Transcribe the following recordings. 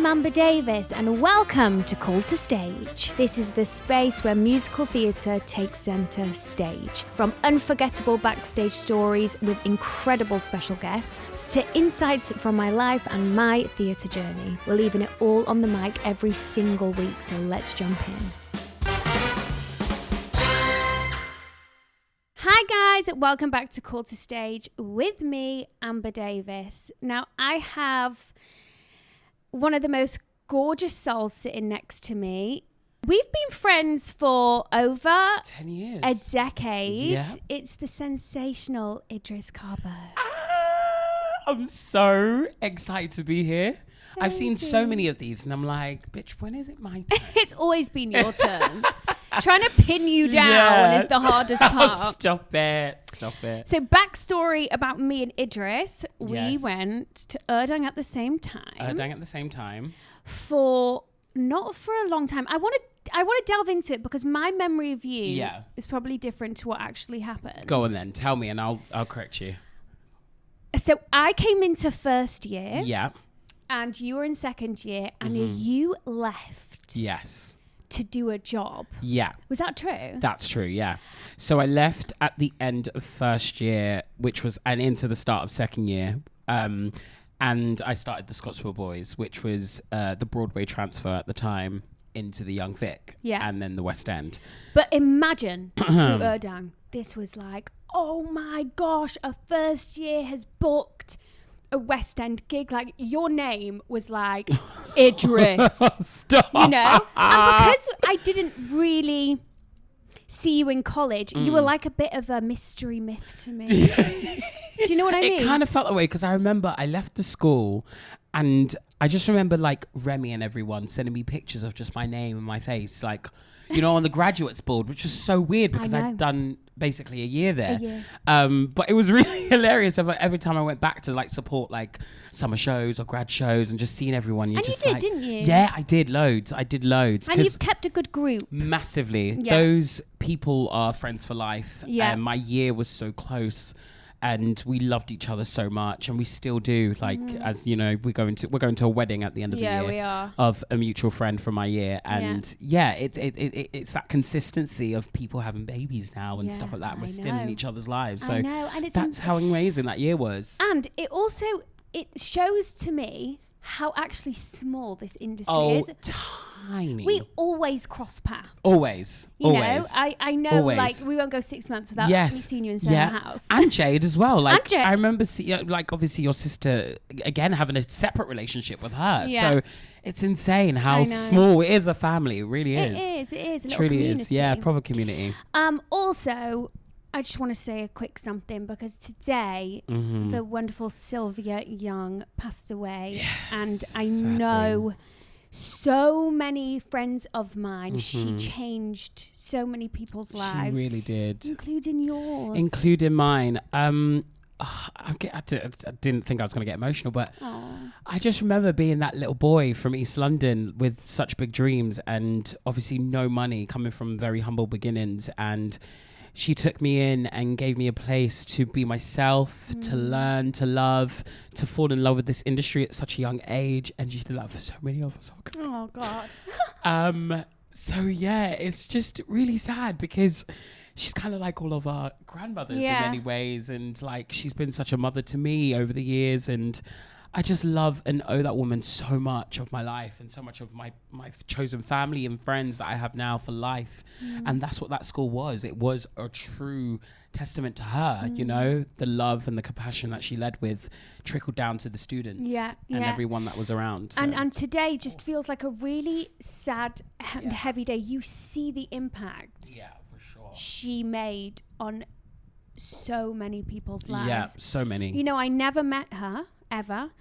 I'm Amber Davies and welcome to Call to Stage. This is the space where musical theatre takes centre stage. From unforgettable backstage stories with incredible special guests to insights from my life and my theatre journey. We're leaving it all on the mic every single week, so let's jump in. Hi guys, welcome back to Call to Stage with me, Amber Davies. Now I have one of the most gorgeous souls sitting next to me. We've been friends for over 10 years. A decade. Yeah. It's the sensational Idriss Karbo. I'm so excited to be here. I've seen Thank so you. many of these and I'm like, bitch, when is it my turn? It's always been your turn. Trying to pin you down is the hardest part. Stop it. So backstory about me and Idriss. We Yes. went to Erdang at the same time. Dang, at the same time. Not for a long time. I want to delve into it because my memory of you is probably different to what actually happened. Go on then, tell me and I'll correct you. So I came into first year. Yeah. And you were in second year and you left. Yes. To do a job. Yeah. Was that true? That's true, yeah. So I left at the end of first year, and into the start of second year. And I started the Scotswell Boys, which was the Broadway transfer at the time into the Young Vic. Yeah. And then the West End. But imagine through Erdang, this was like, oh my gosh, a first year has booked a West End gig. Like your name was like Idriss. Stop. You know? And because I didn't really see you in college, you were like a bit of a mystery myth to me. Do you know what I mean? It kind of felt that way because I remember I left the school and I just remember like Remy and everyone sending me pictures of just my name and my face, like, you know, on the graduates board, which was so weird because I'd done basically a year there. But it was really hilarious every time I went back to like support like summer shows or grad shows and just seeing everyone. And just you did, like, didn't you? Yeah, I did loads. And you've kept a good group. Massively. Yeah. Those people are friends for life. Yeah. And my year was so close. And we loved each other so much, and we still do. Like, as you know, we're going to a wedding at the end of the year. We are. Of a mutual friend from my year, and it's that consistency of people having babies now and stuff like that. And we're still in each other's lives, so And that's how amazing that year was. And it shows to me how actually small this industry is. Tiny. We always cross paths. Always. You know, I know, Always. like, we won't go 6 months without me seeing you in Sarah House. And Jade as well. Like, And Jade. I remember like, obviously your sister, again, having a separate relationship with her. Yeah. So it's insane how small it is a family. It really is. It is. A little Truly community. is. Yeah, proper community. Also, I just want to say a quick something because today the wonderful Sylvia Young passed away. Yes, and I sadly. know so many friends of mine, she changed so many people's lives. She really did. Including yours. Including mine. I didn't think I was going to get emotional, but I just remember being that little boy from East London with such big dreams and obviously no money, coming from very humble beginnings, and she took me in and gave me a place to be myself, to learn, to love, to fall in love with this industry at such a young age. And she did that for so many of us. Oh, God. So, yeah, it's just really sad because she's kind of like all of our grandmothers in many ways. And, like, she's been such a mother to me over the years. And I just love and owe that woman so much of my life and so much of my chosen family and friends that I have now for life. And that's what that school was. It was a true testament to her, you know, the love and the compassion that she led with trickled down to the students and everyone that was around. So. And today just feels like a really sad and heavy day. You see the impact for sure. she made on so many people's lives. Yeah, so many. You know, I never met her ever.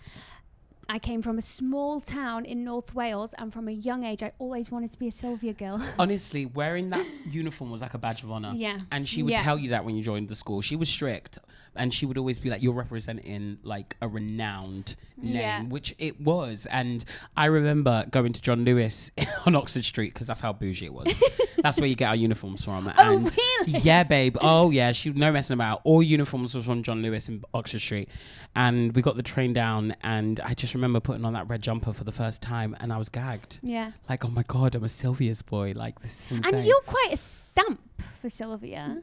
I came from a small town in North Wales, and from a young age, I always wanted to be a Sylvia girl. Honestly, wearing that uniform was like a badge of honor. Yeah. And she would tell you that when you joined the school. She was strict, and she would always be like, you're representing like a renowned name, which it was. And I remember going to John Lewis on Oxford Street, because that's how bougie it was. That's where you get our uniforms from. Oh, And really? yeah, babe. Oh, yeah. She no messing about. All uniforms was from John Lewis in Oxford Street. And we got the train down, and I just remember remember putting on that red jumper for the first time and I was gagged. Yeah. Like, oh my God, I'm a Sylvia's boy. Like, this is insane. And you're quite a stamp for Sylvia.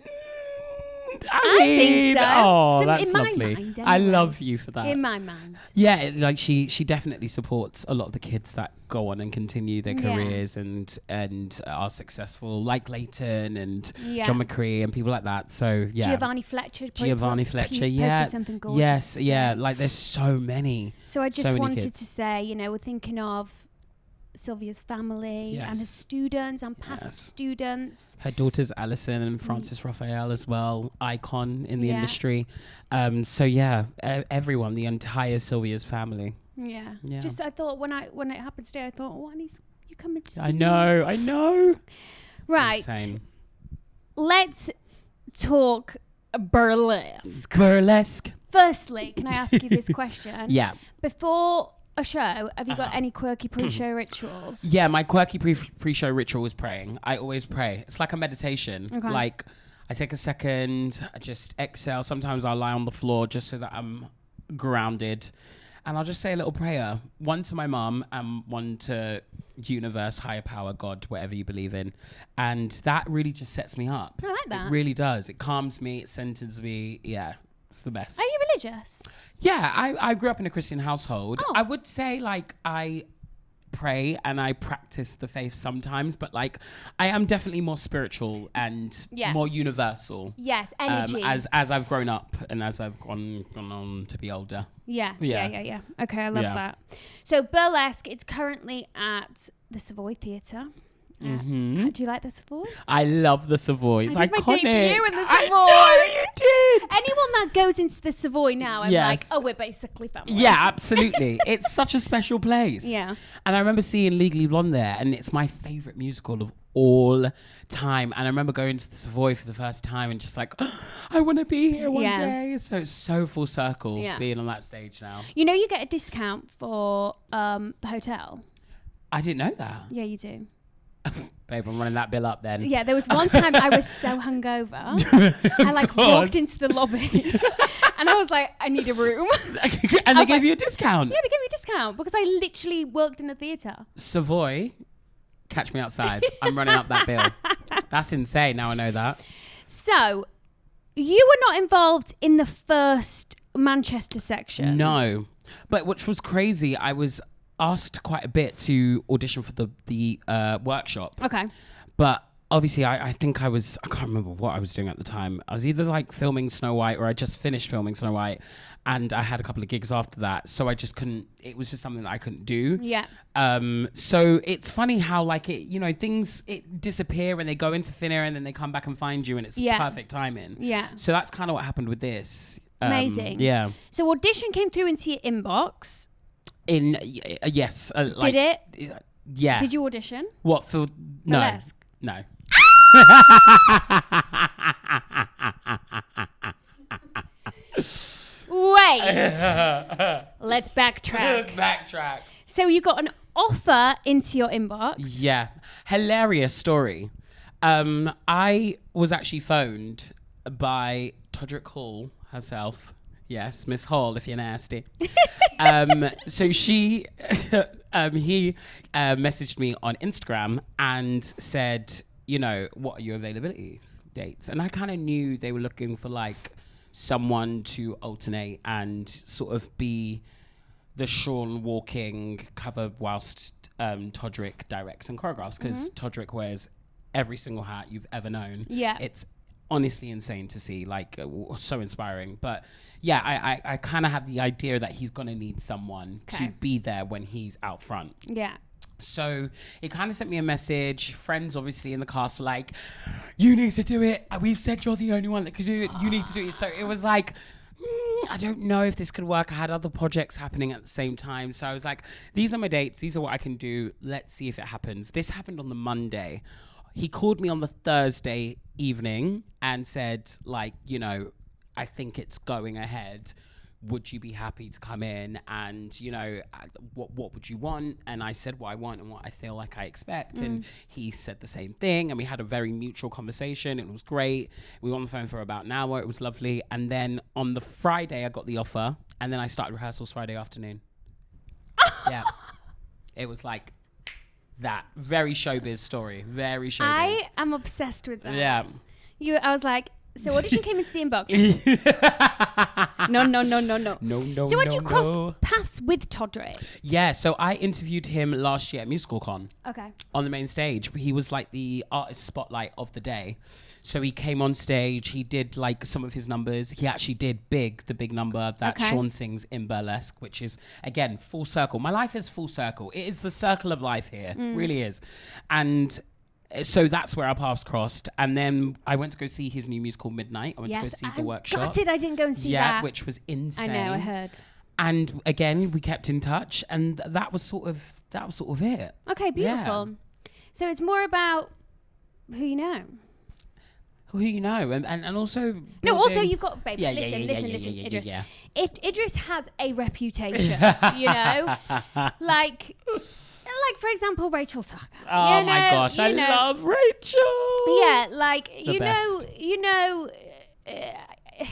I think so. Oh, So that's in my lovely. mind, I anyway. love you for that. In my mind. Yeah, like she definitely supports a lot of the kids that go on and continue their Yeah. careers and are successful, like Leighton and Yeah. John McCree and people like that. So yeah, Giovanni Fletcher. Posted Yeah. Something gorgeous. Yes, yeah. Like there's so many. So I so just many wanted kids. to say, you know, we're thinking of Sylvia's family and her Yes. students and past Yes. students. Her daughters Alison and Frances Raphael as well, icon in the Yeah. industry. So yeah, everyone, the entire Sylvia's family. Yeah. Yeah. Just I thought when it happened today, I thought, oh, Annie's, you coming to see I me? know. Right. Insane. Let's talk burlesque. Burlesque. Firstly, can I ask you this question? Yeah. Before a show, have you got any quirky pre-show rituals? Yeah, my quirky pre-show ritual is praying. I always pray. It's like a meditation. Okay. Like, I take a second, I just exhale. Sometimes I'll lie on the floor just so that I'm grounded. And I'll just say a little prayer. One to my mum and one to universe, higher power, God, whatever you believe in. And that really just sets me up. I like that. It really does. It calms me. It centers me. Yeah, it's the best. Are you religious? Yeah, I grew up in a Christian household. Oh. I would say like I pray and I practice the faith sometimes, but like I am definitely more spiritual and Yeah. more universal. Yes, energy. As I've grown up and as I've gone on to be older. Yeah. Yeah. Okay, I love Yeah. that. So burlesque, it's currently at the Savoy Theatre. Mm-hmm. Do you like the Savoy? I love the Savoy. It's I did my iconic. debut in the I Savoy. know you did. Anyone that goes into the Savoy now, I'm Yes. like, oh, we're basically family. Yeah, absolutely. It's such a special place. Yeah. And I remember seeing Legally Blonde there, and it's my favorite musical of all time. And I remember going to the Savoy for the first time and just like, I want to be here one Yeah. day. So it's so full circle Yeah. being on that stage now. You know, you get a discount for the hotel. I didn't know that. Yeah, you do. Babe, I'm running that bill up then. Yeah, there was one time I was so hungover. I like walked into the lobby and I was like, I need a room. And they gave you a discount. Yeah, they gave me a discount because I literally worked in the theatre. Savoy, catch me outside. I'm running up that bill. That's insane. Now I know that. So, you were not involved in the first Manchester section. No. But which was crazy, I was asked quite a bit to audition for the workshop. Okay. But obviously I think I can't remember what I was doing at the time. I was either like filming Snow White or I just finished filming Snow White and I had a couple of gigs after that. So I just couldn't, it was just something that I couldn't do. Yeah. So it's funny how like it, you know, things, it disappear and they go into thin air and then they come back and find you and it's perfect timing. Yeah. So that's kind of what happened with this. Amazing. Yeah. So audition came through into your inbox. Yes. Did it? Yeah. Did you audition? What for? No. Burlesque. No. Wait. Let's backtrack. Let's backtrack. So you got an offer into your inbox. Yeah. Hilarious story. I was actually phoned by Todrick Hall herself. Yes, Miss Hall, if you're nasty. So he messaged me on Instagram and said, you know, what are your availability dates? And I kind of knew they were looking for like someone to alternate and sort of be the Sean walking cover whilst Todrick directs and choreographs, because Todrick wears every single hat you've ever known. Yeah. It's honestly insane to see, like so inspiring. But yeah, I kind of had the idea that he's gonna need someone to be there when he's out front. Yeah. So it kind of sent me a message. Friends obviously in the cast were like, you need to do it, we've said you're the only one that could do it, you need to do it. So it was like, I don't know if this could work. I had other projects happening at the same time, so I was like, these are my dates, these are what I can do, let's see if it happens. This happened on the Monday. He called me on the Thursday evening and said, like, you know, I think it's going ahead. Would you be happy to come in? And, you know, what would you want? And I said what I want and what I feel like I expect. And he said the same thing. And we had a very mutual conversation. It was great. We were on the phone for about an hour. It was lovely. And then on the Friday, I got the offer. And then I started rehearsals Friday afternoon. Yeah. It was like that. Very showbiz story. Very showbiz. I am obsessed with that. Yeah. I was like, so audition came into the inbox. No. No. So when did you cross paths with Todrick? Yeah, so I interviewed him last year at MusicalCon. Okay. On the main stage. He was like the artist spotlight of the day. So he came on stage, he did like some of his numbers. He actually did the big number that Sean sings in Burlesque, which is, again, full circle. My life is full circle. It is the circle of life here. Really is. And so that's where our paths crossed. And then I went to go see his new musical, Midnight. I went to go see the workshop. Gutted I didn't go and see that. Yeah, which was insane. I know, I heard. And again, we kept in touch, and that was sort of it. Okay, beautiful. Yeah. So it's more about who you know. Who you know, and also... No, also you've got... Babe, listen, Idriss. Yeah. Idriss has a reputation, you know? Like, for example, Rachel Tucker. Oh, my gosh, I love Rachel! Yeah, like, The best.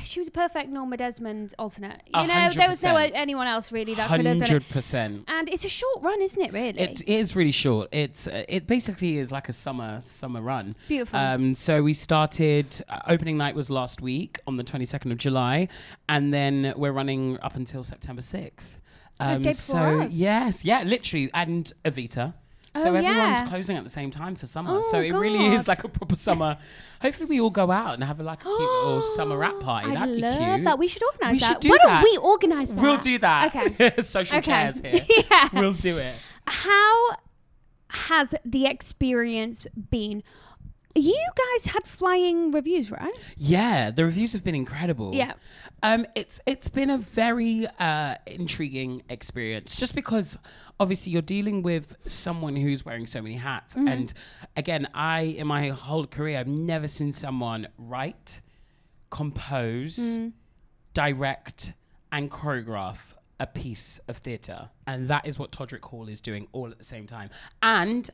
she was a perfect Norma Desmond alternate. 100%. There was no anyone else really that could have done it. 100%. And it's a short run, isn't it? Really, it is really short. It basically is like a summer run. Beautiful. So we started. Opening night was last week on the 22nd of July, and then we're running up until September 6th. Day before us. Yes, yeah, literally, and Evita. So everyone's closing at the same time for summer. So it really is like a proper summer. Hopefully we all go out and have a cute little summer rap party. That'd be cute. I love that. We should organise that. Why don't we organise that? We'll do that. Okay. Social chairs here. Yeah. We'll do it. How has the experience been? You guys had flying reviews, right? Yeah, the reviews have been incredible. Yeah. It's been a very intriguing experience, just because obviously you're dealing with someone who's wearing so many hats. Mm-hmm. And again, in my whole career, I've never seen someone write, compose, direct, and choreograph a piece of theatre. And that is what Todrick Hall is doing all at the same time. And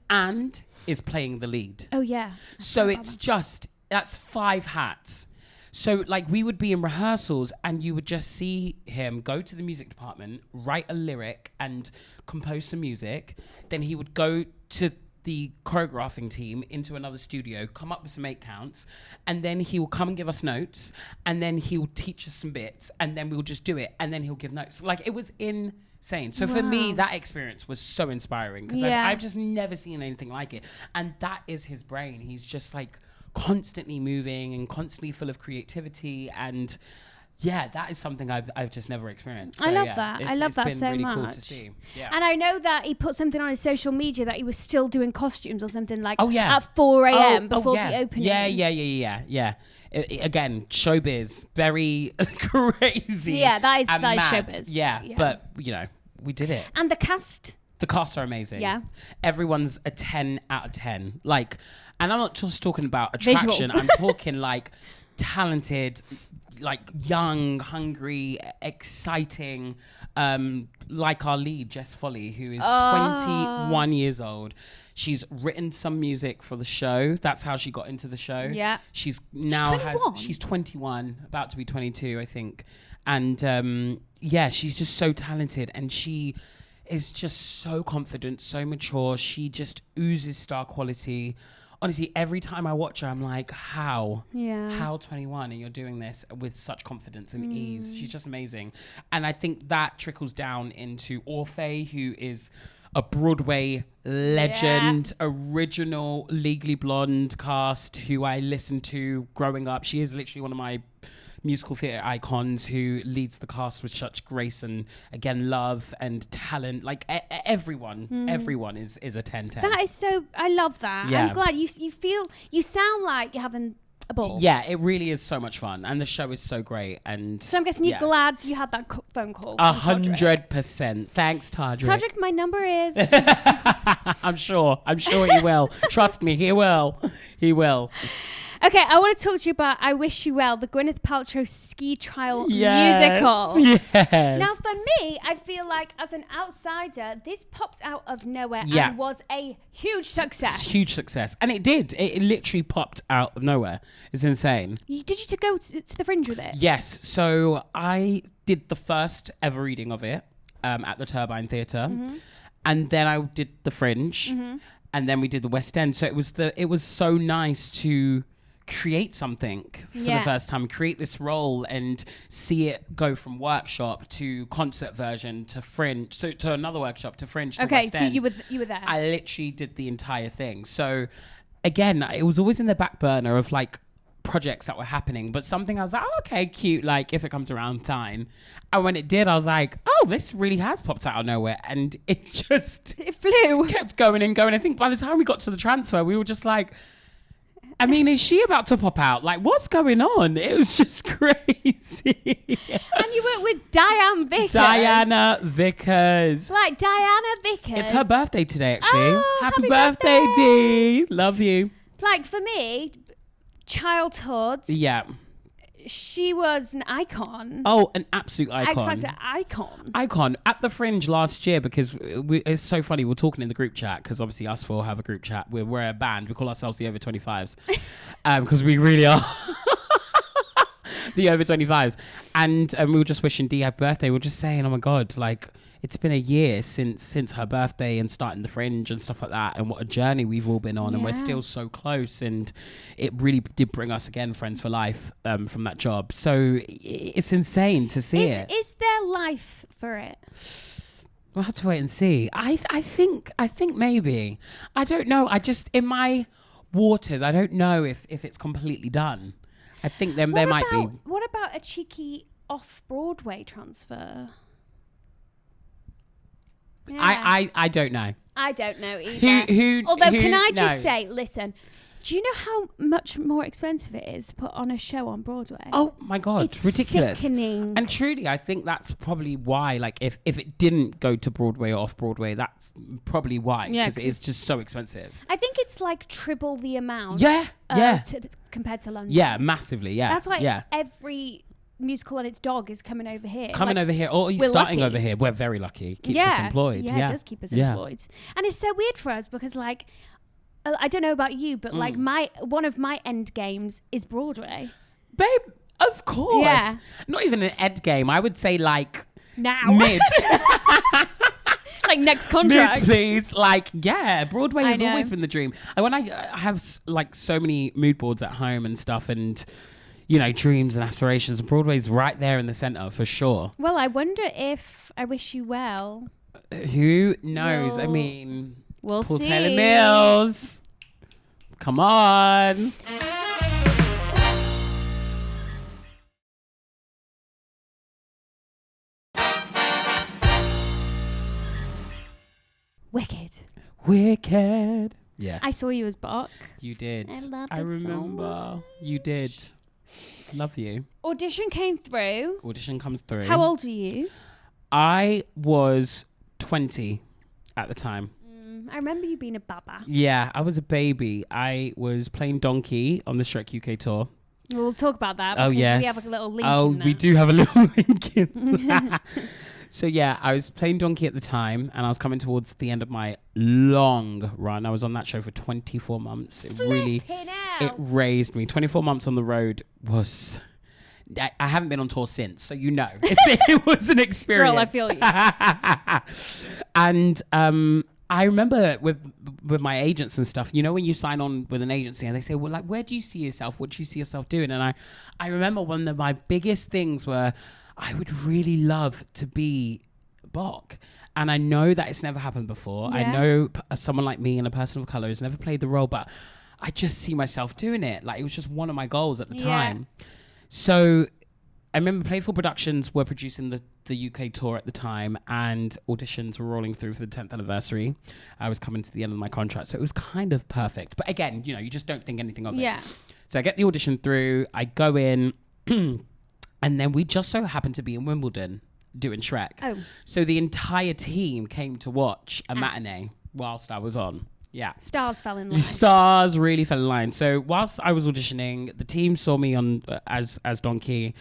is playing the lead. Oh, yeah. So that's 5 hats. So like we would be in rehearsals and you would just see him go to the music department, write a lyric and compose some music. Then he would go to the choreographing team into another studio, come up with some 8 counts, and then he will come and give us notes, and then he'll teach us some bits, and then we'll just do it, and then he'll give notes. Like, it was insane. So for me, that experience was so inspiring, because I've just never seen anything like it. And that is his brain. He's just like constantly moving and constantly full of creativity, and yeah, that is something I've just never experienced. So, I love that. I love that so much. It's been really cool to see. Yeah. And I know that he put something on his social media that he was still doing costumes or something like at 4 a.m. before the opening. Yeah. Again, showbiz, very crazy. Yeah, that is mad. Showbiz. Yeah, but we did it. And the cast. The cast are amazing. Yeah. Everyone's a 10 out of 10. Like, and I'm not just talking about attraction. I'm talking like talented, like young, hungry, exciting, like our lead, Jess Foley, who is 21 years old. She's written some music for the show. That's how she got into the show. Yeah. She's 21, about to be 22, I think. And she's just so talented, and she is just so confident, so mature. She just oozes star quality. Honestly, every time I watch her, I'm like, how? Yeah. How 21 and you're doing this with such confidence and ease? She's just amazing. And I think that trickles down into Orfeh, who is a Broadway legend, original Legally Blonde cast who I listened to growing up. She is literally one of my musical theatre icons who leads the cast with such grace and, again, love and talent. Like, everyone is a 10-10. That is so... I love that. Yeah. I'm glad you sound like you're having a ball. Yeah, it really is so much fun. And the show is so great. And so I'm guessing you're glad you had that phone call. 100%. Thanks, Todrick. Todrick, my number is... I'm sure he will. Trust me, he will. He will. Okay, I want to talk to you about I Wish You Well, the Gwyneth Paltrow Ski-Trial Musical. Yes. Now, for me, I feel like as an outsider, this popped out of nowhere and was a huge success. Huge success. And it did. It literally popped out of nowhere. It's insane. Did you go to the Fringe with it? Yes. So I did the first ever reading of it. at the Turbine Theatre. And then I did the Fringe. And then we did the West End. So it was so nice to create something for the first time, create this role and see it go from workshop to concert version to Fringe, so to another workshop to Fringe to West End. So you were there. I literally did the entire thing. So again, it was always in the back burner of like projects that were happening, but something I was like, oh, okay, cute, like if it comes around, fine. And when it did, I was like, oh, this really has popped out of nowhere, and it flew, kept going and going. I think by the time we got to the transfer, we were just like, I mean, is she about to pop out? Like, what's going on? It was just crazy. And you worked with Diana Vickers. Like Diana Vickers. It's her birthday today, actually. Oh, happy birthday, Dee. Love you. Like, for me, childhood. Yeah. She was an icon. Oh, an absolute icon. X Factor icon. Icon. At the Fringe last year, because it's so funny, we're talking in the group chat, because obviously us four have a group chat. We're a band. We call ourselves the Over 25s. Because we really are. The Over 25s. And we were just wishing Dee happy birthday. We were just saying, oh my God, like, it's been a year since her birthday and starting the Fringe and stuff like that, and what a journey we've all been on, and we're still so close, and it really did bring us again friends for life from that job. So it's insane to see it. Is there life for it? We'll have to wait and see. I think maybe. I don't know. I just, in my waters, I don't know if it's completely done. I think there might be. What about a cheeky off-Broadway transfer? Yeah. I don't know. I don't know either. Although, can I just say, listen, do you know how much more expensive it is to put on a show on Broadway? Oh my God, it's ridiculous. Sickening. And truly, I think that's probably why, like, if it didn't go to Broadway or off Broadway, that's probably why, because it's just so expensive. I think it's like triple the amount. Compared to London. Yeah, massively, yeah. That's why every musical and its dog is coming over here. Or he's starting over here. We're very lucky. Keeps us employed. Yeah, it does keep us employed. And it's so weird for us because, like, I don't know about you, but like one of my end games is Broadway. Babe, of course. Yeah. Not even an end game. I would say like now. Mid. Like next contract. Mid, please. Like, yeah, Broadway has always been the dream. And when I have like so many mood boards at home and stuff, and you know, dreams and aspirations, Broadway's right there in the center for sure. Well, I wonder if I Wish You Well. Who knows? I mean, we'll Paul see. Taylor Mills. Come on. Wicked. Yes. I saw you as Bach. You did. I loved I it remember. so much. You did. Love you. Audition came through. Audition comes through. How old were you? I was 20 at the time. I remember you being a baba. Yeah, I was a baby. I was playing Donkey on the Shrek UK tour. We'll talk about that. Oh, because yes. we have a little link Oh, in that. we do have a little link in that. So, yeah, I was playing Donkey at the time, and I was coming towards the end of my long run. I was on that show for 24 months. It it raised me. 24 months on the road was... I haven't been on tour since, so you know. It was an experience. Girl, I feel you. And I remember with my agents and stuff, you know, when you sign on with an agency and they say, well, like, where do you see yourself? What do you see yourself doing? And I remember one of my biggest things were, I would really love to be Bach. And I know that it's never happened before. Yeah. I know someone like me and a person of color has never played the role, but I just see myself doing it. Like, it was just one of my goals at the time. So I remember Playful Productions were producing the UK tour at the time, and auditions were rolling through for the 10th anniversary. I was coming to the end of my contract, so it was kind of perfect. But again, you know, you just don't think anything of it. Yeah. So I get the audition through, I go in, and then we just so happened to be in Wimbledon doing Shrek. Oh. So the entire team came to watch a matinee whilst I was on. Yeah. Stars fell in line. Stars really fell in line. So whilst I was auditioning, the team saw me on as Donkey,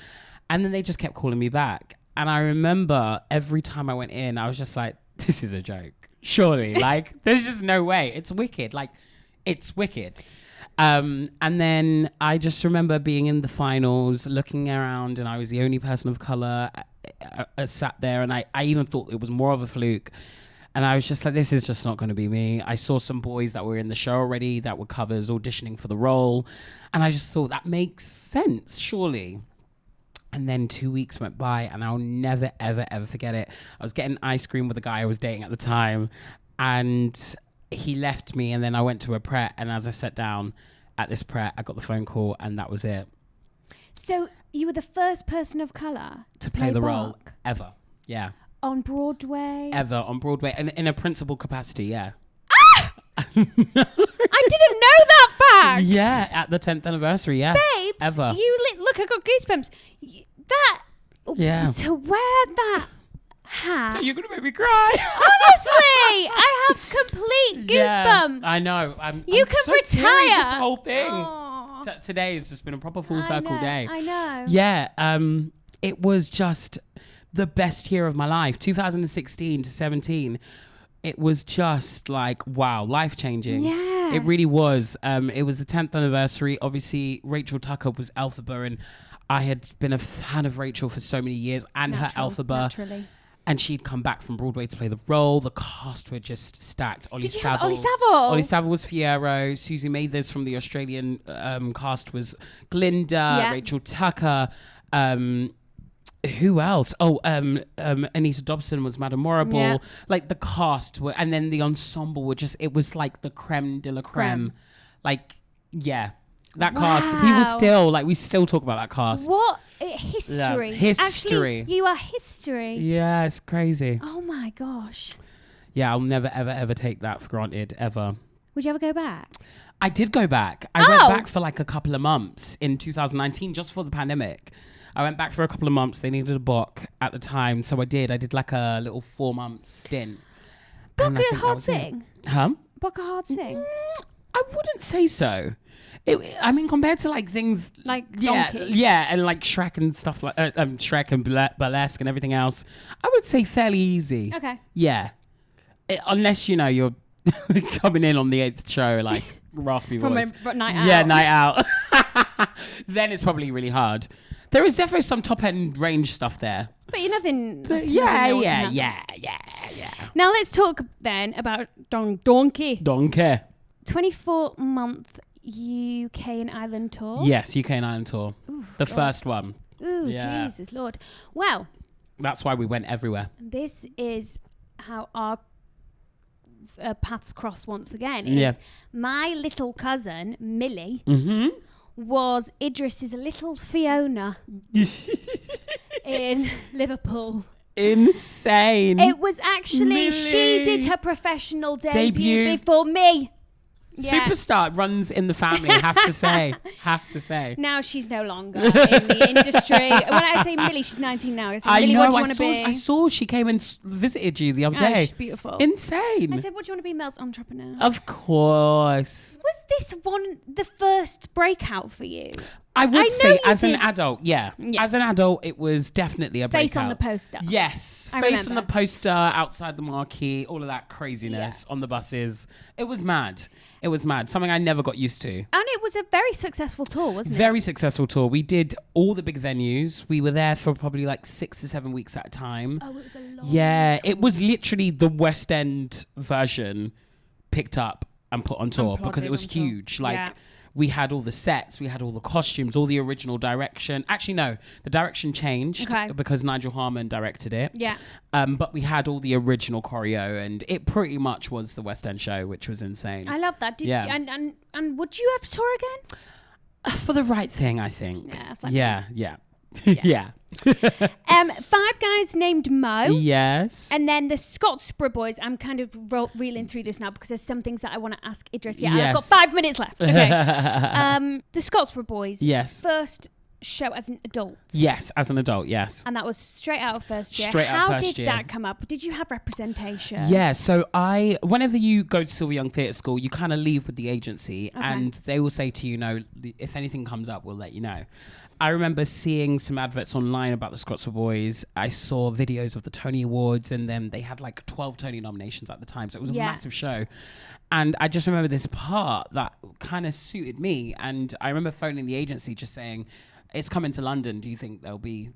and then they just kept calling me back. And I remember every time I went in, I was just like, this is a joke. Surely. Like, there's just no way. It's wicked. Like, it's wicked. And then I just remember being in the finals, looking around, and I was the only person of color sat there, and I even thought it was more of a fluke. And I was just like, this is just not going to be me. I saw some boys that were in the show already that were covers auditioning for the role. And I just thought that makes sense, surely. And then 2 weeks went by, and I'll never, ever, ever forget it. I was getting ice cream with a guy I was dating at the time, and he left me, and then I went to a prep. And as I sat down at this prep, I got the phone call, and that was it. So you were the first person of colour to play the role ever. Yeah. On Broadway? Ever on Broadway, and in a principal capacity, yeah. Ah! I didn't know that fact. Yeah, at the 10th anniversary, yeah. Babes, ever. Look, I got goosebumps. Yeah. To wear that hat. You're going to make me cry. Honestly, I have complete goosebumps. Yeah, I know. You I'm can so retire. teary, this whole thing. Today has just been a proper full circle day. I know. Yeah, it was just the best year of my life. 2016 to 17. It was just like, wow, life-changing. Yeah. It really was. It was the 10th anniversary. Obviously, Rachel Tucker was Elphaba, and I had been a fan of Rachel for so many years, and her Elphaba. Naturally. And she'd come back from Broadway to play the role. The cast were just stacked. Ollie Saville. Ollie Saville was Fiyero. Susie Mathers from the Australian cast was Glinda. Rachel Tucker. Who else? Anita Dobson was Madame Morrible. Yeah. Like the cast were, and then the ensemble were just, it was like the creme de la creme. Like, yeah. That cast, we still talk about that cast. What? History. Yeah. History. Actually, you are history. Yeah, it's crazy. Oh my gosh. Yeah, I'll never, ever, ever take that for granted, ever. Would you ever go back? I did go back. I went back for like a couple of months in 2019, just for the pandemic. I went back for a couple of months. They needed a book at the time, so I did. I did like a little 4-month stint. Book a hard thing? Huh? Book a hard thing? I wouldn't say so. I mean, compared to like things like Donkey. Yeah, and like Shrek and stuff like Shrek and Burlesque and everything else, I would say fairly easy. Okay. Yeah, unless you're coming in on the 8th show like raspy voice from a night out. Yeah, night out. Then it's probably really hard. There is definitely some top end range stuff there. But you're nothing. Yeah. Now let's talk then about Donkey. 24-month UK and Ireland tour. Yes, UK and Ireland tour. Ooh, the first one. Ooh, yeah. Jesus Lord. Well, that's why we went everywhere. This is how our paths cross once again. My little cousin, Millie, was Idriss's little Fiona in Liverpool. Insane. It was actually, Millie. She did her professional debut before me. Yeah. Superstar runs in the family, have to say. Now she's no longer in the industry. When I say Millie, she's 19 now. I Millie, know. What do you want to be? I saw she came and visited you the other day. She's beautiful. Insane. I said, what do you want to be, Mel's entrepreneur? Of course. Was this one the first breakout for you? I would say as an adult, yeah. As an adult, it was definitely a breakout. Face on the poster. Yes. Face on the poster, outside the marquee, all of that craziness on the buses. It was mad. Something I never got used to. And it was a very successful tour, wasn't it? Very successful tour. We did all the big venues. We were there for probably like 6 to 7 weeks at a time. Oh, it was a long tour. It was literally the West End version picked up and put on tour because it was huge. We had all the sets, we had all the costumes, all the original direction. Actually, no, the direction changed because Nigel Harman directed it. Yeah. But we had all the original choreo, and it pretty much was the West End show, which was insane. I love that. And would you have to tour again? For the right thing, I think. Yeah. Yeah. 5 guys named Mo. Yes. And then the Scottsboro Boys. I'm kind of reeling through this now because there's some things that I want to ask Idriss. Yeah, I've got 5 minutes left. Okay. The Scottsboro Boys. Yes. First show as an adult. Yes, as an adult, yes. And that was straight out of first year. How did that come up? Did you have representation? Yeah, so whenever you go to Sylvia Young Theatre School, you kind of leave with the agency and they will say to you, if anything comes up, we'll let you know. I remember seeing some adverts online about the Scottsboro Boys. I saw videos of the Tony Awards, and then they had like 12 Tony nominations at the time. So it was a massive show. And I just remember this part that kind of suited me. And I remember phoning the agency just saying, it's coming to London. Do you think there'll be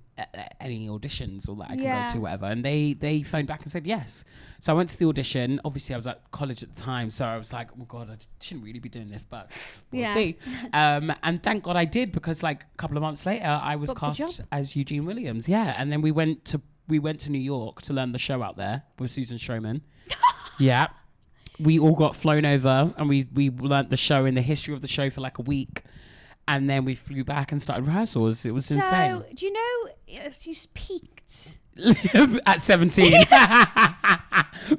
any auditions or that I can go to, whatever? And they phoned back and said yes. So I went to the audition. Obviously, I was at college at the time, so I was like, oh God, I shouldn't really be doing this, but we'll see. And thank God I did, because like a couple of months later, I was cast as Eugene Williams. Yeah, and then we went to New York to learn the show out there with Susan Stroman. Yeah. We all got flown over and we learnt the show and the history of the show for like a week. And then we flew back and started rehearsals. It was insane. So, do you know, you peaked? At 17.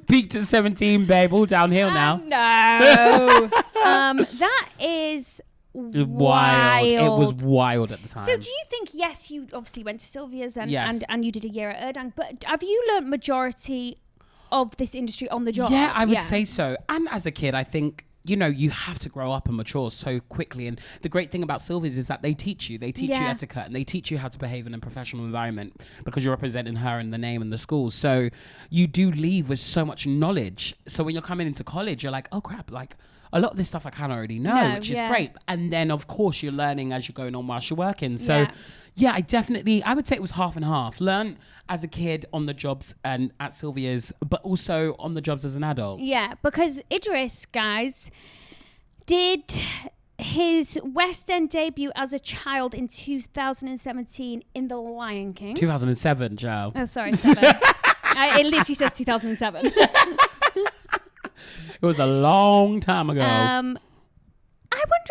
Peaked at 17, babe. All downhill now. No. That is wild. It was wild at the time. So do you think, yes, you obviously went to Sylvia's and you did a year at Erdang, but have you learnt majority of this industry on the job? Yeah, I would say so. And as a kid, I think, you know, you have to grow up and mature so quickly. And the great thing about Sylvia's is that they teach you etiquette, and they teach you how to behave in a professional environment, because you're representing her and the name and the school. So you do leave with so much knowledge. So when you're coming into college, you're like, oh crap, like a lot of this stuff I kind of already know, which is great. And then of course you're learning as you're going on whilst you're working. So yeah, I would say it was half and half. Learn as a kid on the jobs and at Sylvia's, but also on the jobs as an adult. Yeah, because Idriss, guys, did his West End debut as a child in 2017 in The Lion King. 2007, Joe. Oh, sorry, 7. It literally says 2007. It was a long time ago. I wonder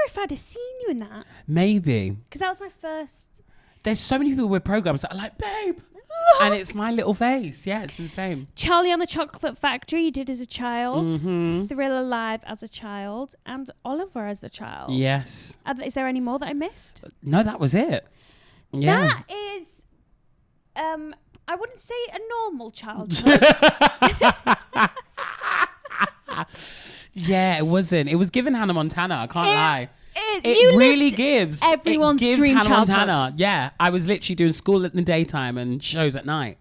if I'd have seen you in that. Maybe. Because that was my first... There's so many people with programs that are like, babe. And it's my little face. Yeah, it's insane. Charlie on the Chocolate Factory you did as a child. Mm-hmm. Thriller Live as a child. And Oliver as a child. Yes. Is there any more that I missed? No, that was it. Yeah. That is... I wouldn't say a normal childhood. Yeah, it wasn't. It was given Hannah Montana. I can't lie. It really gives. Everyone's dream Hannah childhood. Montana. Yeah, I was literally doing school in the daytime and shows at night.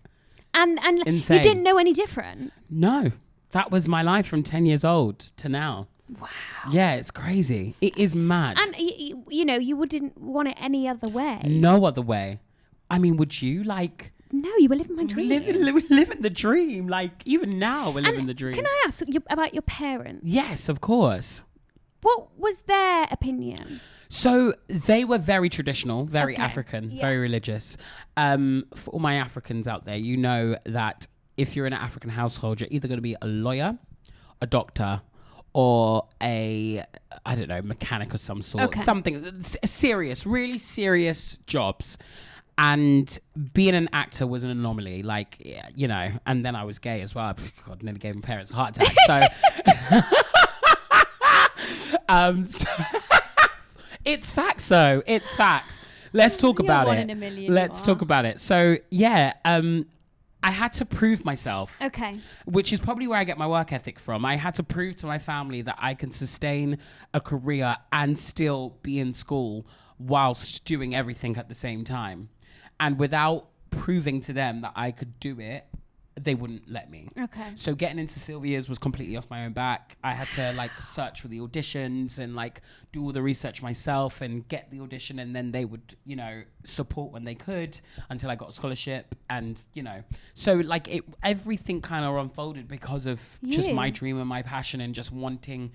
And insane. You didn't know any different? No. That was my life from 10 years old to now. Wow. Yeah, it's crazy. It is mad. And, you know, you wouldn't want it any other way. No other way. I mean, would you? Like... No, you were living my dream. Living the dream. Like, even now, we're living the dream. Can I ask you about your parents? Yes, of course. What was their opinion? So they were very traditional, very African, very religious. For all my Africans out there, you know that if you're in an African household, you're either going to be a lawyer, a doctor, or mechanic of some sort. Something serious, really serious jobs. And being an actor was an anomaly, like, you know, and then I was gay as well. God, nearly gave my parents a heart attack. So, it's facts though. It's facts. Let's talk about it. Let's talk about it. So yeah, I had to prove myself. Okay. Which is probably where I get my work ethic from. I had to prove to my family that I can sustain a career and still be in school whilst doing everything at the same time. And without proving to them that I could do it, they wouldn't let me. Okay. So getting into Sylvia's was completely off my own back. I had to like search for the auditions and like do all the research myself and get the audition, and then they would, you know, support when they could until I got a scholarship. And, you know, so like everything kind of unfolded because of just my dream and my passion and just wanting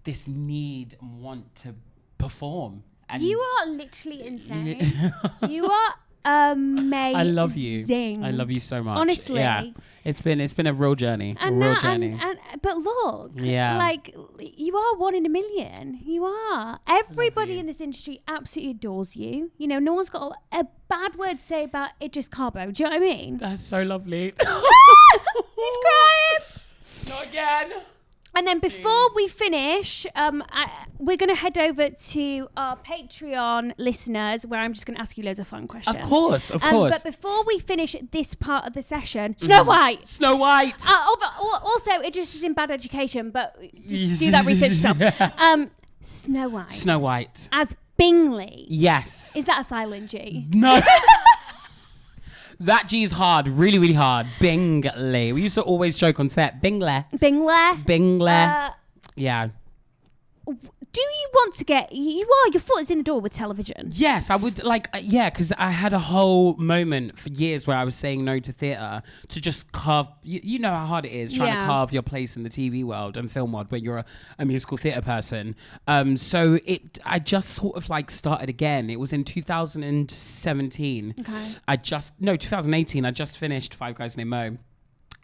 this need and want to perform. And you are literally insane. You are amazing. I love you. I love you so much. Honestly. Yeah. It's been a real journey. But look, like you are one in a million. You are. Everybody in this industry absolutely adores you. You know, no one's got a bad word to say about Idriss Karbo. Do you know what I mean? That's so lovely. He's crying. Not again. And then before we finish, we're going to head over to our Patreon listeners, where I'm just going to ask you loads of fun questions. Of course. But before we finish this part of the session, Snow White. Also, it just is in bad education, but just do that research yourself. Snow White. Snow White. As Bingley. Yes. Is that a silent G? No. That G is hard, really, really hard. Bingley. We used to always joke on set. Bingley. Bingley. Yeah. do you want to get, your foot is in the door with television? Yes, I would because I had a whole moment for years where I was saying no to theatre to just carve, you know how hard it is trying to carve your place in the TV world and film world when you're a musical theatre person. So I just sort of like started again. It was in 2017. Okay. 2018. I just finished Five Guys Named Mo.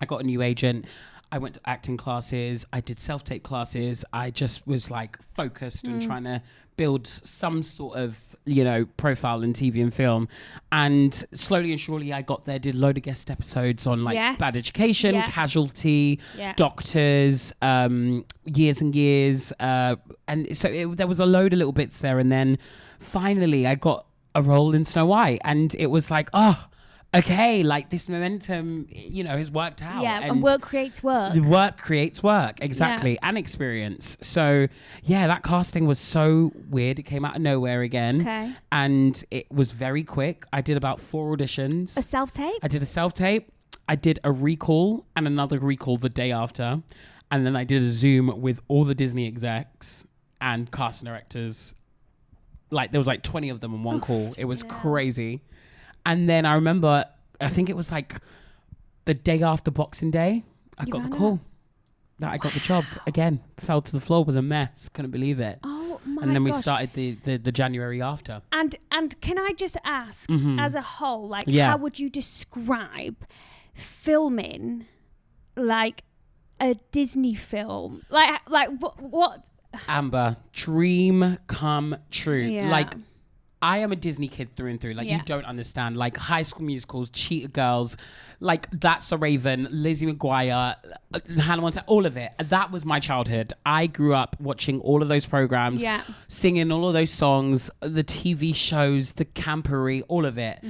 I got a new agent. I went to acting classes. I did self-tape classes. I just was like focused and trying to build some sort of, profile in TV and film. And slowly and surely I got there, did a load of guest episodes on like Bad Education, Casualty, Doctors, Years and Years. And so there was a load of little bits there. And then finally I got a role in Snow White. And it was like, okay, like this momentum, has worked out. Yeah, and work creates work. The work creates work, exactly, and experience. So, that casting was so weird. It came out of nowhere again. Okay. And it was very quick. I did about 4 auditions. A self-tape? I did a self-tape. I did a recall and another recall the day after. And then I did a Zoom with all the Disney execs and cast and directors. Like, there was like 20 of them in one call. It was crazy. And then I remember, I think it was like the day after Boxing Day, I got the call that I got the job again. Fell to the floor, was a mess. Couldn't believe it. Oh my! And then we started the January after. And can I just ask, as a whole, like, how would you describe filming, like, a Disney film? Like what? Amber, dream come true. Yeah. Like, I am a Disney kid through and through. Like, you don't understand. Like, High School Musicals, Cheetah Girls, like, That's So Raven, Lizzie McGuire, Hannah Montana, all of it. That was my childhood. I grew up watching all of those programs, singing all of those songs, the TV shows, the campery, all of it.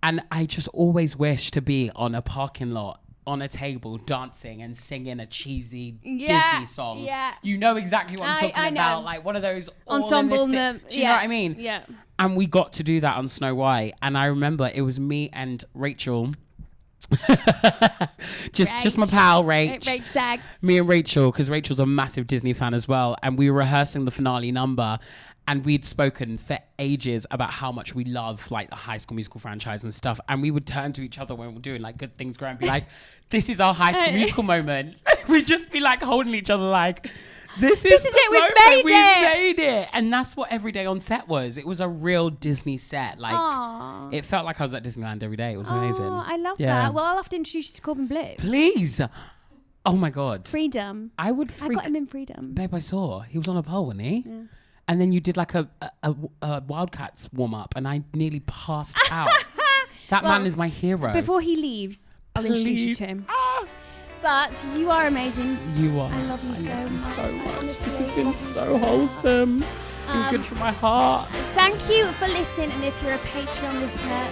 And I just always wish to be on a parking lot, on a table, dancing and singing a cheesy Disney song. Yeah. You know exactly what I'm talking about. Like, one of those ensemble. Do you know what I mean? Yeah. And we got to do that on Snow White. And I remember it was me and Rachel. just my pal, Rach. Me and Rachel, because Rachel's a massive Disney fan as well. And we were rehearsing the finale number. And we'd spoken for ages about how much we love like the High School Musical franchise and stuff. And we would turn to each other when we were doing like Good Things Grow and be like, this is our High School Musical moment. We'd just be like holding each other like, this is it, we've made it. And that's what every day on set was. It was a real Disney set. Like, it felt like I was at Disneyland every day. It was amazing. I love that. Well, I'll have to introduce you to Corbin Blue. Please. Oh my God. Freedom. I got him in Freedom. Babe, I saw. He was on a pole, wasn't he? Yeah. And then you did like a Wildcats warm up, and I nearly passed out. That man is my hero. Before he leaves, I'll introduce you to him. But you are amazing. You are. I love you so much. Honestly, this has been so wholesome. Been good for my heart. Thank you for listening, and if you're a Patreon listener,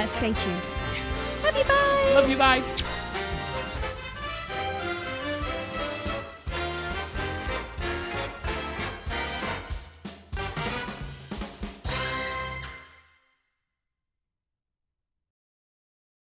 stay tuned. Yes. Love you, bye. Love you, bye.